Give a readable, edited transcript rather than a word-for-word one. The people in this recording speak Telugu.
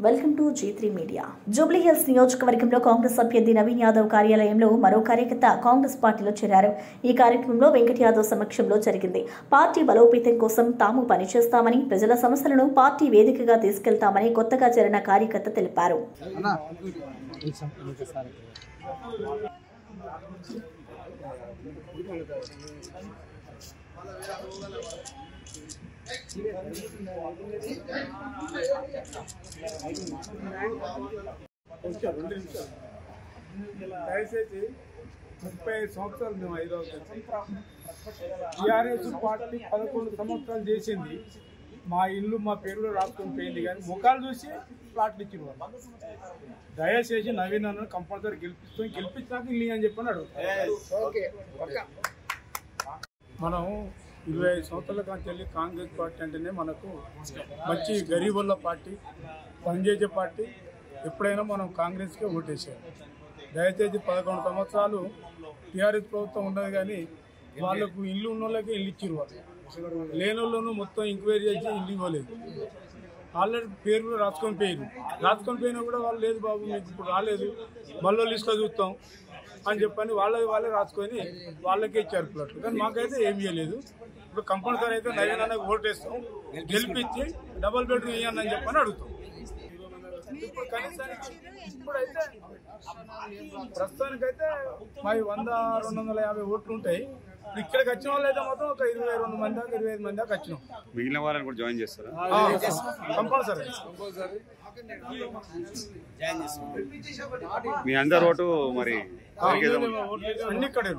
Welcome to G3 media. Jubilee hills నియోజకవర్గంలో కాంగ్రెస్ అభ్యర్థి నవీన్ యాదవ్ కార్యాలయంలో మరో కార్యకర్త కాంగ్రెస్ పార్టీలో చేరారు. ఈ కార్యక్రమంలో వెంకట్ యాదవ్ సమక్షంలో జరిగింది. పార్టీ బలోపేతం కోసం తాము పనిచేస్తామని, ప్రజల సమస్యలను పార్టీ వేదికగా తీసుకెళ్తామని కొత్తగా చేరిన కార్యకర్త తెలిపారు. దయచేసి 35 సంవత్సరాలు మేము 5వ టీఆర్ఎస్ పార్టీ 11 సంవత్సరాలు చేసింది. మా ఇల్లు మా పేరులో రాసుకొని పోయింది, కానీ ముఖాలు చూసి ప్లాట్లు ఇచ్చిన దయచేసి నవీన్ అన్న కంపల్సరీ గెలిపించాక ఇల్లు అని చెప్పని అడుగుతాం. మనం 25 సంవత్సరాల కానీ వెళ్ళి కాంగ్రెస్ పార్టీ అంటేనే మనకు మంచి గరీబుల పార్టీ, పనిచేసే పార్టీ. ఎప్పుడైనా మనం కాంగ్రెస్కే ఓటేసాం. దయచేసి 11 సంవత్సరాలు టీఆర్ఎస్ ప్రభుత్వం ఉన్నది, కానీ వాళ్ళకు ఇల్లు ఉన్న వాళ్ళకి ఇల్లు ఇచ్చారు. వాళ్ళు లేని వాళ్ళను మొత్తం ఎంక్వైరీ చేసి ఇల్లు ఇవ్వలేదు. ఆల్రెడీ పేరు రాసుకొని పోయినా కూడా వాళ్ళు లేదు బాబు మీకు ఇప్పుడు రాలేదు, మళ్ళీ లిస్ట్లో చూస్తాం అని చెప్పని వాళ్ళే రాసుకొని వాళ్ళకే ఇచ్చారు ప్లాట్లు. కానీ మాకైతే ఏమీ ఇవ్వలేదు. ఇప్పుడు కంపల్సరీ అయితే నవీన్ అన్నకు ఓటేస్తాం, గెలిపించి డబుల్ బెడ్రూమ్ ఇవ్వండి అని చెప్పని అడుగుతాం. ఇప్పుడు కనీసానికి ఇప్పుడైతే ప్రస్తుతానికైతే మా 100-250 ఓట్లు ఉంటాయి. ఇక్కడికి వచ్చిన వాళ్ళు అయితే మొత్తం ఒక 22 మంది దాకా 25 మంది దాకా వచ్చినాం. మిగిలిన వాళ్ళని కూడా జాయిన్ చేస్తారా? కంపల్సరీ. మీ అందరు ఓటు మరి అన్ని ఇక్కడే